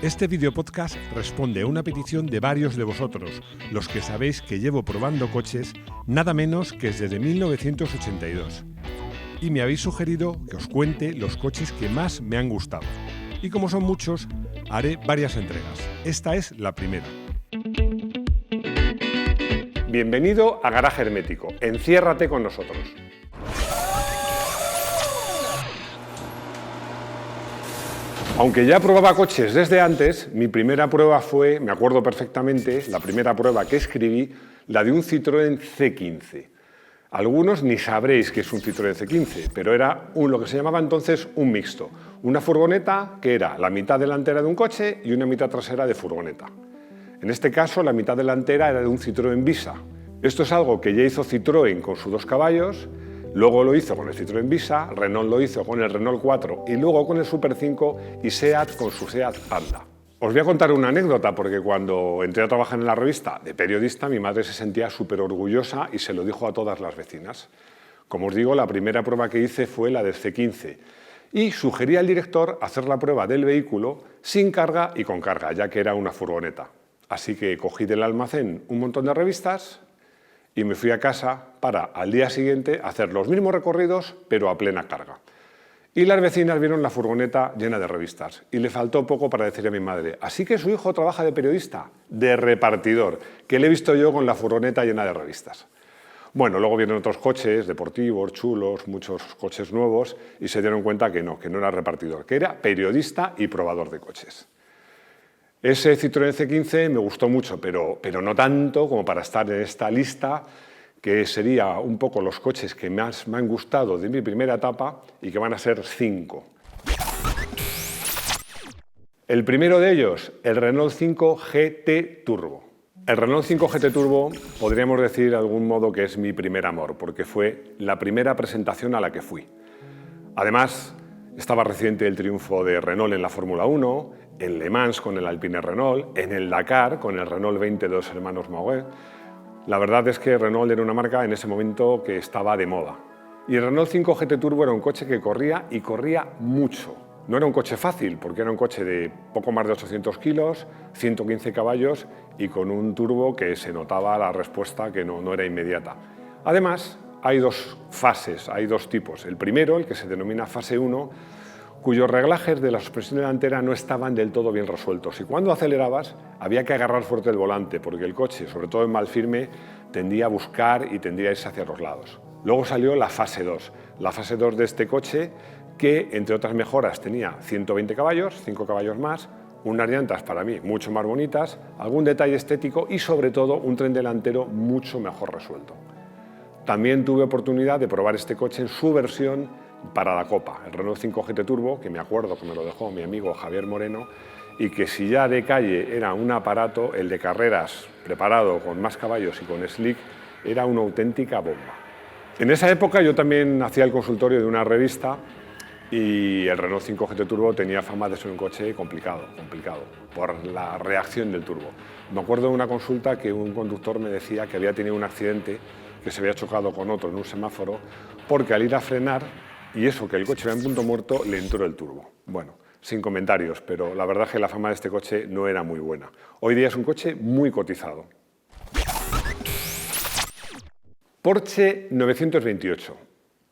Este videopodcast responde a una petición de varios de vosotros, los que sabéis que llevo probando coches nada menos que desde 1982. Y me habéis sugerido que os cuente los coches que más me han gustado. Y como son muchos, haré varias entregas. Esta es la primera. Bienvenido a Garaje Hermético. Enciérrate con nosotros. Aunque ya probaba coches desde antes, mi primera prueba fue, me acuerdo perfectamente, la primera prueba que escribí, la de un Citroën C15. Algunos ni sabréis que es un Citroën C15, pero era lo que se llamaba entonces un mixto. Una furgoneta que era la mitad delantera de un coche y una mitad trasera de furgoneta. En este caso, la mitad delantera era de un Citroën Visa. Esto es algo que ya hizo Citroën con sus 2 caballos, luego lo hizo con el Citroën Visa, Renault lo hizo con el Renault 4 y luego con el Super 5 y SEAT con su SEAT Panda. Os voy a contar una anécdota porque cuando entré a trabajar en la revista de periodista, mi madre se sentía súper orgullosa y se lo dijo a todas las vecinas. Como os digo, la primera prueba que hice fue la del C15 y sugerí al director hacer la prueba del vehículo sin carga y con carga, ya que era una furgoneta. Así que cogí del almacén un montón de revistas y me fui a casa para al día siguiente hacer los mismos recorridos, pero a plena carga. Y las vecinas vieron la furgoneta llena de revistas y le faltó poco para decirle a mi madre: así que su hijo trabaja de periodista, de repartidor, que le he visto yo con la furgoneta llena de revistas. Bueno, luego vieron otros coches deportivos, chulos, muchos coches nuevos y se dieron cuenta que no era repartidor, que era periodista y probador de coches. Ese Citroën C15 me gustó mucho, pero no tanto como para estar en esta lista, que sería un poco los coches que más me han gustado de mi primera etapa y que van a ser 5. El primero de ellos, el Renault 5 GT Turbo. El Renault 5 GT Turbo podríamos decir de algún modo que es mi primer amor, porque fue la primera presentación a la que fui. Además, estaba reciente el triunfo de Renault en la Fórmula 1, en Le Mans con el Alpine Renault, en el Dakar con el Renault 20 de los hermanos Mauguet. La verdad es que Renault era una marca en ese momento que estaba de moda. Y el Renault 5 GT Turbo era un coche que corría y corría mucho. No era un coche fácil, porque era un coche de poco más de 800 kilos, 115 caballos y con un turbo que se notaba la respuesta que no era inmediata. Además, hay 2 fases, hay 2 tipos. El primero, el que se denomina fase 1, cuyos reglajes de la suspensión delantera no estaban del todo bien resueltos. Y cuando acelerabas, había que agarrar fuerte el volante, porque el coche, sobre todo en mal firme, tendía a buscar y tendía a irse hacia los lados. Luego salió la fase 2. La fase 2 de este coche, que entre otras mejoras tenía 120 caballos, 5 caballos más, unas llantas para mí mucho más bonitas, algún detalle estético y sobre todo un tren delantero mucho mejor resuelto. También tuve oportunidad de probar este coche en su versión para la Copa, el Renault 5 GT Turbo, que me acuerdo que me lo dejó mi amigo Javier Moreno, y que si ya de calle era un aparato, el de carreras preparado con más caballos y con slick era una auténtica bomba. En esa época yo también hacía el consultorio de una revista y el Renault 5 GT Turbo tenía fama de ser un coche complicado, por la reacción del turbo. Me acuerdo de una consulta que un conductor me decía que había tenido un accidente, que se había chocado con otro en un semáforo, porque al ir a frenar, y eso que el coche iba en punto muerto, le entró el turbo. Bueno, sin comentarios, pero la verdad es que la fama de este coche no era muy buena. Hoy día es un coche muy cotizado. Porsche 928,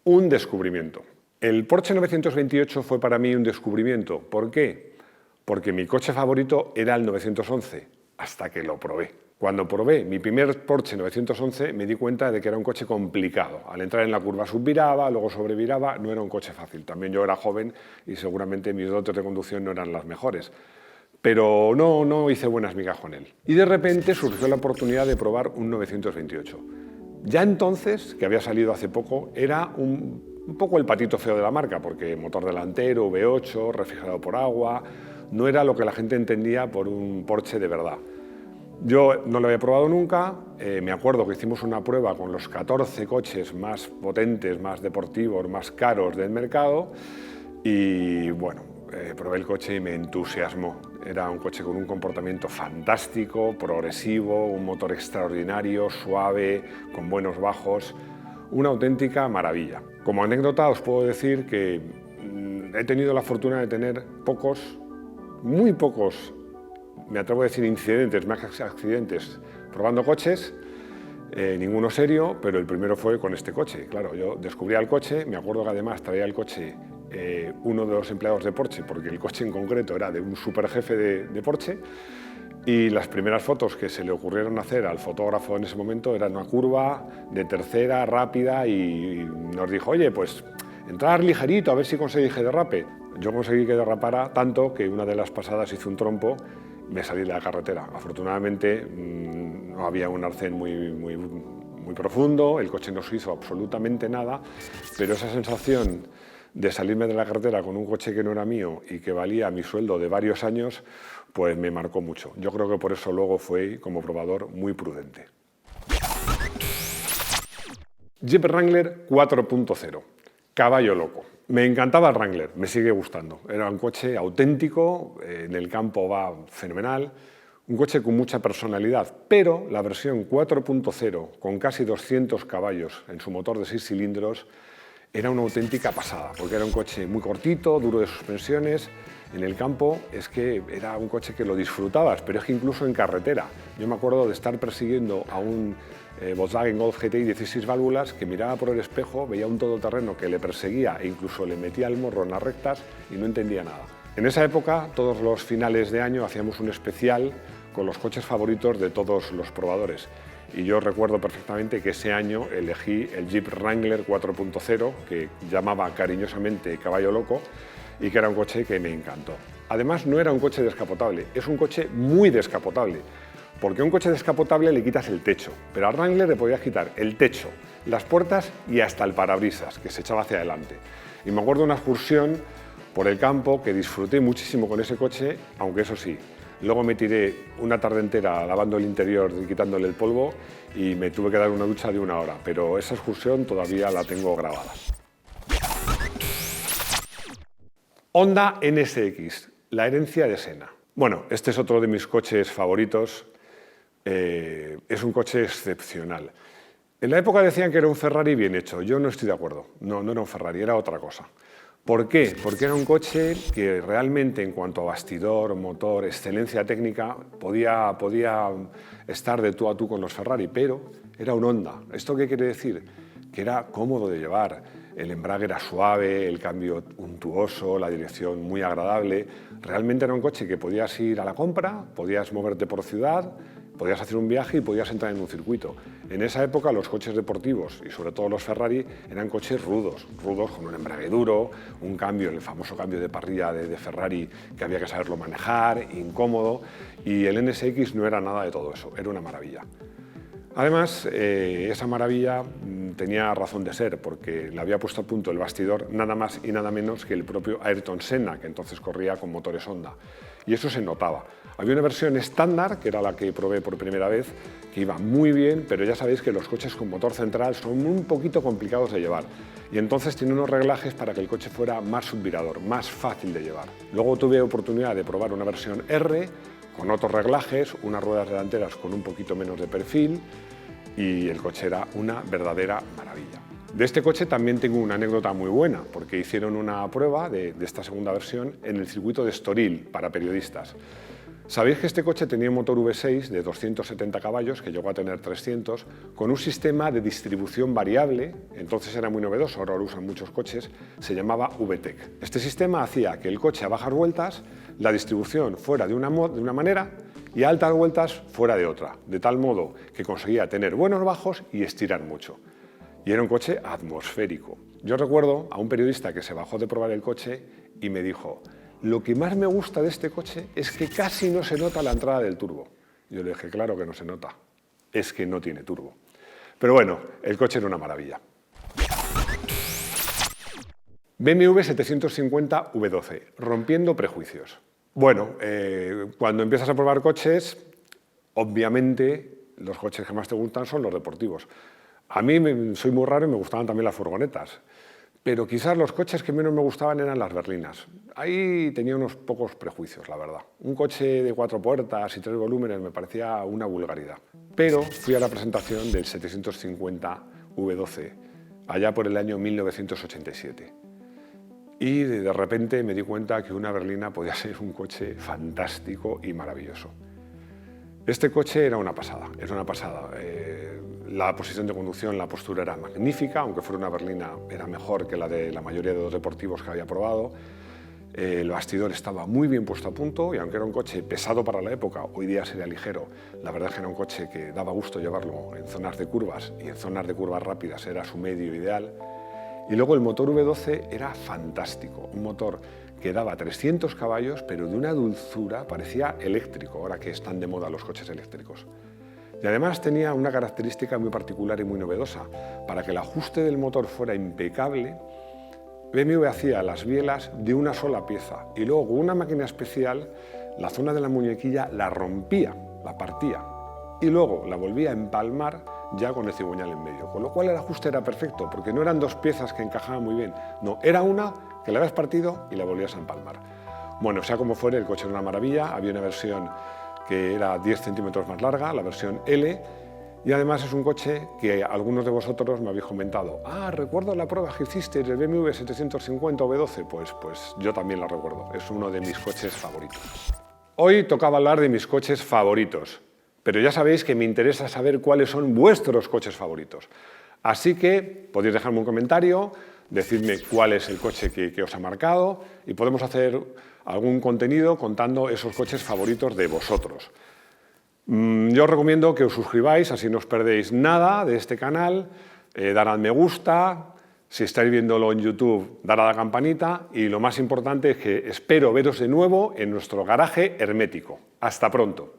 un descubrimiento. El Porsche 928 fue para mí un descubrimiento. ¿Por qué? Porque mi coche favorito era el 911, hasta que lo probé. Cuando probé mi primer Porsche 911 me di cuenta de que era un coche complicado. Al entrar en la curva subviraba, luego sobreviraba, no era un coche fácil. También yo era joven y seguramente mis dotes de conducción no eran las mejores. Pero no hice buenas migas con él. Y de repente surgió la oportunidad de probar un 928. Ya entonces, que había salido hace poco, era un poco el patito feo de la marca, porque motor delantero, V8, refrigerado por agua, no era lo que la gente entendía por un Porsche de verdad. Yo no lo había probado nunca, me acuerdo que hicimos una prueba con los 14 coches más potentes, más deportivos, más caros del mercado y bueno, probé el coche y me entusiasmó. Era un coche con un comportamiento fantástico, progresivo, un motor extraordinario, suave, con buenos bajos, una auténtica maravilla. Como anécdota os puedo decir que he tenido la fortuna de tener pocos muy pocos, me atrevo a decir incidentes, más que accidentes, probando coches, ninguno serio, pero el primero fue con este coche. Claro, yo descubría el coche, me acuerdo que además traía el coche uno de los empleados de Porsche, porque el coche en concreto era de un superjefe de Porsche, y las primeras fotos que se le ocurrieron hacer al fotógrafo en ese momento eran una curva de tercera, rápida, y nos dijo, oye, pues entrar ligerito, a ver si conseguís que derrape. Yo conseguí que derrapara tanto que una de las pasadas hice un trompo, me salí de la carretera. Afortunadamente no había un arcén muy profundo, el coche no se hizo absolutamente nada, pero esa sensación de salirme de la carretera con un coche que no era mío y que valía mi sueldo de varios años, pues me marcó mucho. Yo creo que por eso luego fue, como probador, muy prudente. Jeep Wrangler 4.0, caballo loco. Me encantaba el Wrangler, me sigue gustando. Era un coche auténtico, en el campo va fenomenal, un coche con mucha personalidad, pero la versión 4.0, con casi 200 caballos en su motor de 6 cilindros, era una auténtica pasada, porque era un coche muy cortito, duro de suspensiones. En el campo es que era un coche que lo disfrutabas, pero es que incluso en carretera. Yo me acuerdo de estar persiguiendo a un Volkswagen Golf GTI 16 válvulas que miraba por el espejo, veía un todoterreno que le perseguía e incluso le metía el morro en las rectas y no entendía nada. En esa época, todos los finales de año hacíamos un especial con los coches favoritos de todos los probadores. Y yo recuerdo perfectamente que ese año elegí el Jeep Wrangler 4.0, que llamaba cariñosamente Caballo Loco, y que era un coche que me encantó. Además, no era un coche descapotable, es un coche muy descapotable, porque a un coche descapotable le quitas el techo, pero al Wrangler le podías quitar el techo, las puertas y hasta el parabrisas, que se echaba hacia adelante. Y me acuerdo de una excursión por el campo que disfruté muchísimo con ese coche, aunque eso sí, luego me tiré una tarde entera lavando el interior y quitándole el polvo y me tuve que dar una ducha de 1 hora, pero esa excursión todavía la tengo grabada. Honda NSX, la herencia de Senna. Bueno, este es otro de mis coches favoritos. Es un coche excepcional. En la época decían que era un Ferrari bien hecho. Yo no estoy de acuerdo. No era un Ferrari, era otra cosa. ¿Por qué? Porque era un coche que realmente, en cuanto a bastidor, motor, excelencia técnica, podía estar de tú a tú con los Ferrari, pero era un Honda. ¿Esto qué quiere decir? Que era cómodo de llevar. El embrague era suave, el cambio untuoso, la dirección muy agradable. Realmente era un coche que podías ir a la compra, podías moverte por ciudad, podías hacer un viaje y podías entrar en un circuito. En esa época los coches deportivos, y sobre todo los Ferrari, eran coches rudos con un embrague duro, un cambio, el famoso cambio de parrilla de Ferrari que había que saberlo manejar, incómodo, y el NSX no era nada de todo eso, era una maravilla. Además, esa maravilla tenía razón de ser, porque le había puesto a punto el bastidor nada más y nada menos que el propio Ayrton Senna, que entonces corría con motores Honda. Y eso se notaba. Había una versión estándar, que era la que probé por primera vez, que iba muy bien, pero ya sabéis que los coches con motor central son un poquito complicados de llevar. Y entonces tiene unos reglajes para que el coche fuera más subvirador, más fácil de llevar. Luego tuve oportunidad de probar una versión R, con otros reglajes, unas ruedas delanteras con un poquito menos de perfil, y el coche era una verdadera maravilla. De este coche también tengo una anécdota muy buena, porque hicieron una prueba de esta segunda versión en el circuito de Estoril para periodistas. Sabéis que este coche tenía un motor V6 de 270 caballos, que llegó a tener 300, con un sistema de distribución variable, entonces era muy novedoso, ahora lo usan muchos coches, se llamaba VTEC. Este sistema hacía que el coche a bajas vueltas, la distribución fuera de una manera y a altas vueltas fuera de otra, de tal modo que conseguía tener buenos bajos y estirar mucho. Y era un coche atmosférico. Yo recuerdo a un periodista que se bajó de probar el coche y me dijo: lo que más me gusta de este coche es que casi no se nota la entrada del turbo. Yo le dije: claro que no se nota, es que no tiene turbo. Pero bueno, el coche era una maravilla. BMW 750 V12, rompiendo prejuicios. Bueno, cuando empiezas a probar coches, obviamente los coches que más te gustan son los deportivos. A mí soy muy raro y me gustaban también las furgonetas, pero quizás los coches que menos me gustaban eran las berlinas. Ahí tenía unos pocos prejuicios, la verdad. Un coche de 4 puertas y 3 volúmenes me parecía una vulgaridad. Pero fui a la presentación del 750 V12, allá por el año 1987. y de repente me di cuenta que una berlina podía ser un coche fantástico y maravilloso. Este coche era una pasada, es una pasada. La posición de conducción, la postura era magnífica, aunque fuera una berlina era mejor que la de la mayoría de los deportivos que había probado. El bastidor estaba muy bien puesto a punto y aunque era un coche pesado para la época, hoy día sería ligero, la verdad es que era un coche que daba gusto llevarlo en zonas de curvas y en zonas de curvas rápidas era su medio ideal. Y luego el motor V12 era fantástico, un motor que daba 300 caballos pero de una dulzura, parecía eléctrico, ahora que están de moda los coches eléctricos. Y además tenía una característica muy particular y muy novedosa. Para que el ajuste del motor fuera impecable, BMW hacía las bielas de una sola pieza y luego con una máquina especial la zona de la muñequilla la rompía, la partía y luego la volvía a empalmar ya con el cigüeñal en medio, con lo cual el ajuste era perfecto porque no eran dos piezas que encajaban muy bien, no, era una que la habías partido y la volvías a empalmar. Bueno, sea como fuere, el coche era una maravilla, había una versión que era 10 centímetros más larga, la versión L, y además es un coche que algunos de vosotros me habéis comentado, recuerdo la prueba que hiciste del BMW 750 V12, pues yo también la recuerdo, es uno de mis coches favoritos. Hoy tocaba hablar de mis coches favoritos, pero ya sabéis que me interesa saber cuáles son vuestros coches favoritos. Así que podéis dejarme un comentario, decidme cuál es el coche que os ha marcado y podemos hacer algún contenido contando esos coches favoritos de vosotros. Yo os recomiendo que os suscribáis, así no os perdéis nada de este canal, dar al me gusta, si estáis viéndolo en YouTube, dar a la campanita y lo más importante es que espero veros de nuevo en nuestro garaje hermético. Hasta pronto.